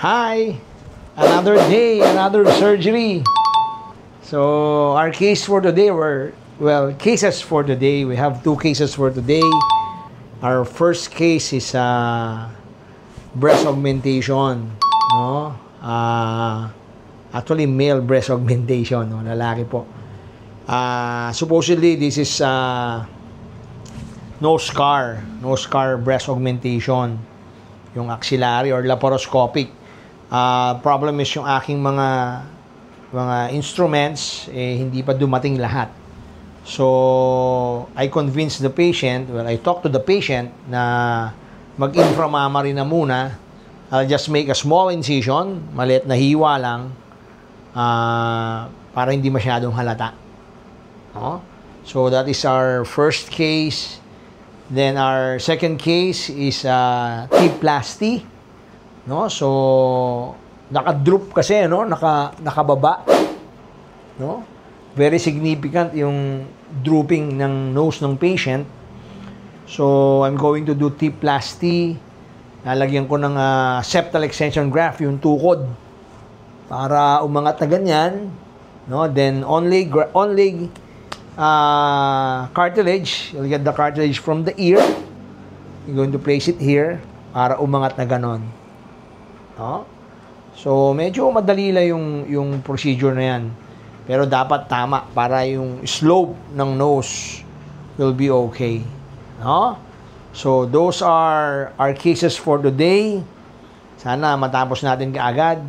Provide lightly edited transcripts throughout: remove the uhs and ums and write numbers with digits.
Hi! Another day, another surgery. So, our case for today cases for today. We have two cases for today. Our first case is breast augmentation. No? Actually, male breast augmentation. No? Lalaki po. Supposedly, this is no scar breast augmentation. Yung axillary or laparoscopic. Problem is yung aking mga instruments hindi pa dumating lahat. So I convinced the patient, I talked to the patient na mag-inframammary na muna. I'll just make a small incision, maliit na hiwa lang para hindi masyadong halata. No? So that is our first case. Then our second case is T-plasty. No? So naka-droop kasi, no? Nakababa. No? Very significant yung drooping ng nose ng patient. So I'm going to do T-plasty. Lalagyan ko ng septal extension graft, yung tukod, para umangat na ganyan. No? Then only cartilage. You'll get the cartilage from the ear. You're going to place it here para umangat na ganon. No? So medyo madali lang yung procedure na yan. Pero dapat tama para yung slope ng nose will be okay. No? So those are our cases for today. Sana matapos natin kaagad.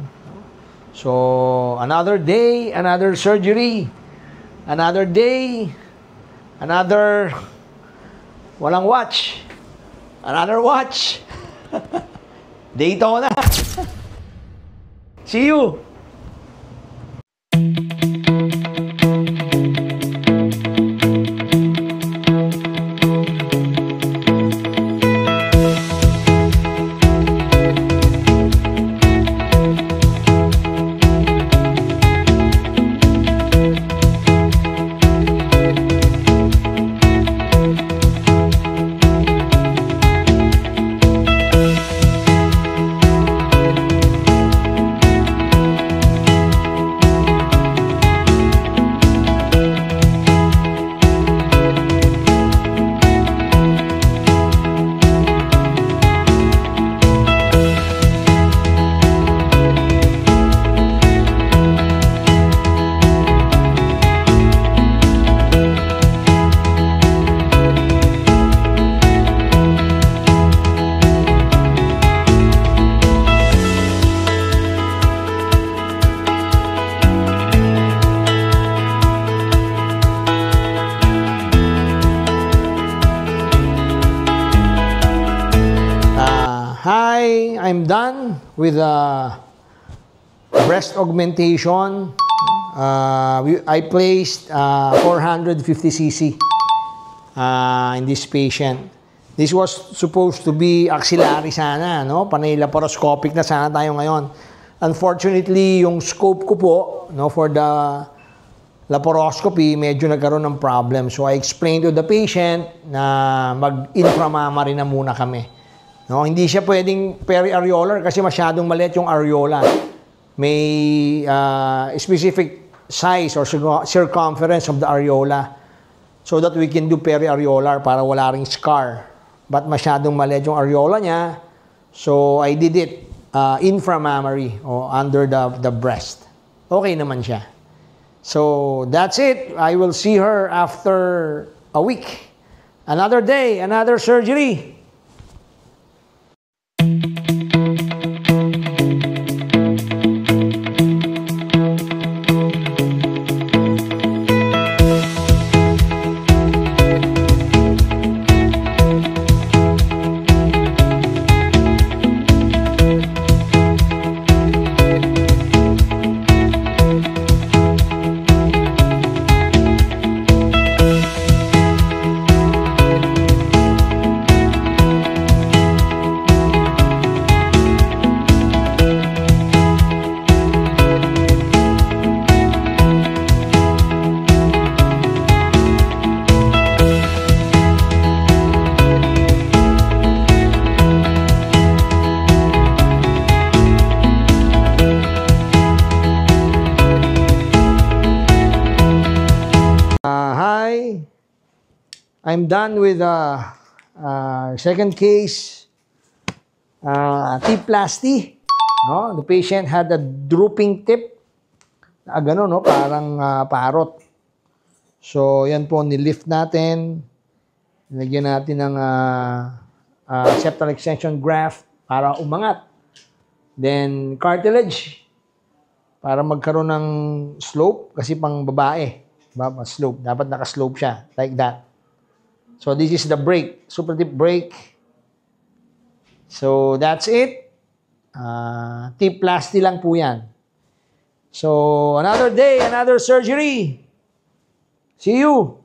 So another day, another surgery. Another day, another walang watch. Another watch. Daytona. See you. Hi, I'm done with breast augmentation. I placed 450 cc in this patient. This was supposed to be axillary sana, no? Panay laparoscopic na sana tayo ngayon. Unfortunately, yung scope ko po, no, for the laparoscopy, medyo nagkaroon ng problem. So I explained to the patient na mag-inframammary na muna kami. No, hindi siya pwedeng periareolar kasi masyadong maliit yung areola. May specific size or circumference of the areola so that we can do periareolar para wala ring scar. But masyadong maliit yung areola niya, so I did it inframammary or under the breast. Okay naman siya. So that's it. I will see her after a week. Another day, another surgery. I'm done with second case, T-plasty. No? The patient had a drooping tip. Gano'n, no? Parang parot. So, yan po, nilift natin. Nilagyan natin ng septal extension graft para umangat. Then, cartilage para magkaroon ng slope kasi pang babae. Diba? Slope. Dapat naka-slope siya. Like that. So, this is the brake. Super deep brake. So, that's it. T-plasty lang po yan. So, another day, another surgery. See you.